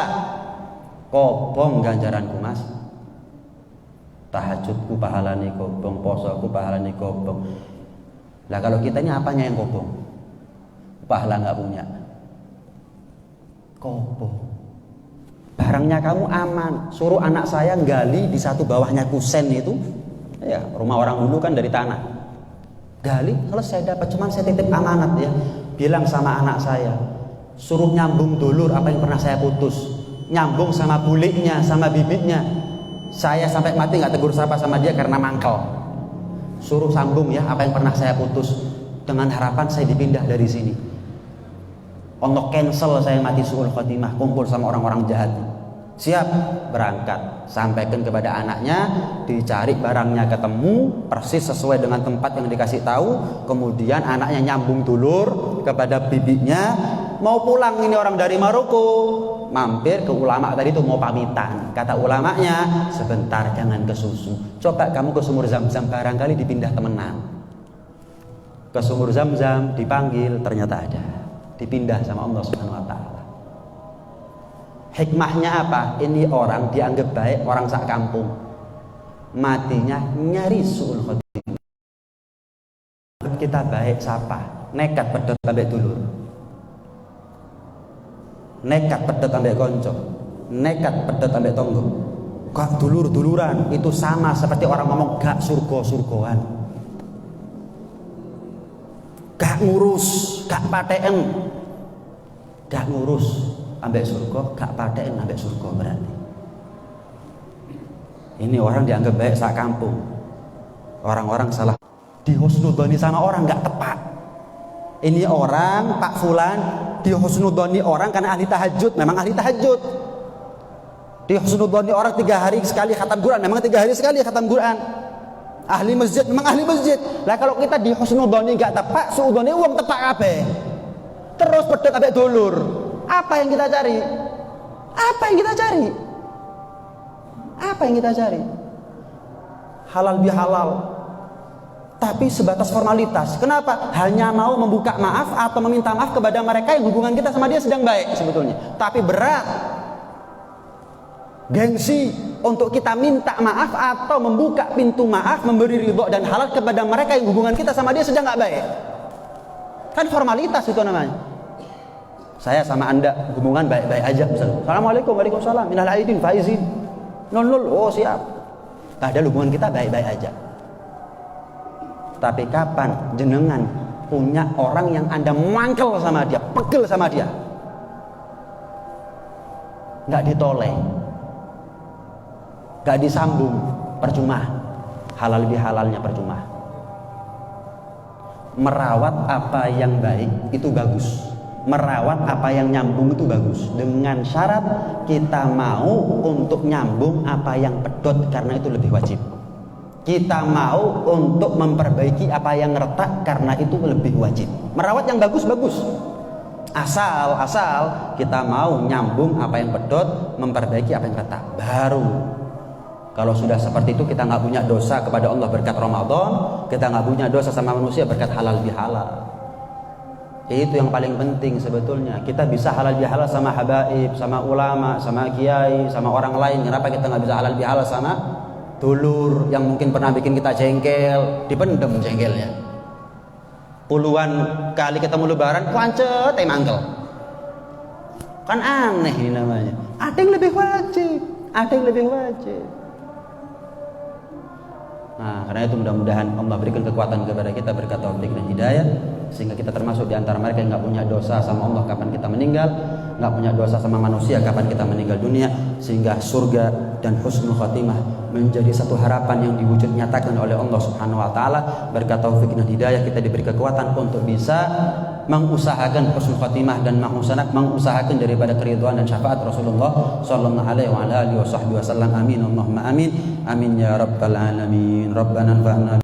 Kobong ganjaranku, Mas. Tahajudku pahalane kobong, posoku pahalane kobong. Lah kalau kita ini apanya yang kobong? Pahala nggak punya. Kobong. Barangnya kamu aman. Suruh anak saya gali di satu bawahnya kusen itu. Ya, rumah orang dulu kan dari tanah. Gali, selesai dapat. Cuman saya titip amanat ya. Bilang sama anak saya, suruh nyambung dulur apa yang pernah saya putus. Nyambung sama buliknya, sama bibitnya. Saya sampai mati nggak tegur sapa sama dia karena mangkel. Suruh sambung ya apa yang pernah saya putus, dengan harapan saya dipindah dari sini. Untuk cancel saya mati suul khotimah, kumpul sama orang-orang jahat. Siap, berangkat. Sampaikan kepada anaknya, dicari barangnya ketemu persis sesuai dengan tempat yang dikasih tahu. Kemudian anaknya nyambung dulur kepada bibinya, mau pulang ini orang dari Maroko, mampir ke ulama tadi itu mau pamitan. Kata ulamanya, sebentar jangan ke susu, coba kamu ke sumur Zam-Zam, barangkali dipindah temenan. Ke sumur Zam-Zam dipanggil, ternyata ada, dipindah sama Allah Subhanahu wa taala. Hikmahnya apa? Ini orang dianggap baik, orang sak kampung, matinya nyari suul khotimah. Kita baik sapa, nekat pedot ambek dulur, nekat pedot ambek konco, nekat pedot ambek tonggo. Gak dulur-duluran itu sama seperti orang ngomong gak surga-surgoan, gak ngurus, gak paten, gak ngurus ambek surga, gak paten ambek surga. Berarti ini orang dianggap baik sak kampung, orang-orang salah dihusnudzoni sama orang gak tepat. Ini orang Pak Fulan dihusnudzoni orang karena ahli tahajud, memang ahli tahajud. Dihusnudzoni orang 3 hari sekali khatam Quran, memang 3 hari sekali khatam Quran. Ahli masjid, memang ahli masjid. Lah kalau kita dihusnudzoni gak tepat, suudzoni uang tepak kabeh. Terus pedot ambek dulur. Apa yang kita cari? Apa yang kita cari? Apa yang kita cari? Halal bihalal, tapi sebatas formalitas. Kenapa? Hanya mau membuka maaf atau meminta maaf kepada mereka yang hubungan kita sama dia sedang baik sebetulnya. Tapi berat, gengsi untuk kita minta maaf atau membuka pintu maaf, memberi ridho dan halal kepada mereka yang hubungan kita sama dia sedang nggak baik. Kan formalitas itu namanya. Saya sama anda hubungan baik-baik aja misalnya. Assalamualaikum, waalaikumsalam, minal aidin faizin, nol, oh siap. Padahal hubungan kita baik-baik aja. Tapi kapan jenengan punya orang yang anda mangkel sama dia, pegel sama dia, nggak ditoleh, nggak disambung, percuma. Halal bihalalnya percuma. Merawat apa yang baik itu bagus, Merawat apa yang nyambung itu bagus, dengan syarat kita mau untuk nyambung apa yang pedot, karena itu lebih wajib. Kita mau untuk memperbaiki apa yang retak, karena itu lebih wajib. Merawat yang bagus-bagus, asal kita mau nyambung apa yang pedot, memperbaiki apa yang retak, baru. Kalau sudah seperti itu, kita nggak punya dosa kepada Allah berkat Ramadan, kita nggak punya dosa sama manusia berkat halal bihalal. Itu yang paling penting sebetulnya. Kita bisa halal bihalal sama habaib, sama ulama, sama kiai, sama orang lain. Kenapa kita nggak bisa halal bihalal sama dulur yang mungkin pernah bikin kita jengkel, dipendem jengkelnya. Puluhan kali ketemu lebaran, kuancet, mangkel. Kan aneh ini namanya. Ada yang lebih wajib, ada yang lebih wajib. Nah, karena itu mudah-mudahan Allah berikan kekuatan kepada kita berkat taufik dan hidayah, sehingga kita termasuk di antara mereka yang nggak punya dosa sama Allah kapan kita meninggal, nggak punya dosa sama manusia kapan kita meninggal dunia, sehingga surga dan husnul khotimah menjadi satu harapan yang diwujud nyatakan oleh Allah Subhanahu wa taala. Berkat taufik dan hidayah kita diberi kekuatan untuk bisa mengusahakan husnul khotimah dan mengusahakan daripada keridhaan dan syafaat Rasulullah sallallahu alaihi wasallam. Amin Allahumma amin. Amin ya rabbal alamin. Rabbana anfa'na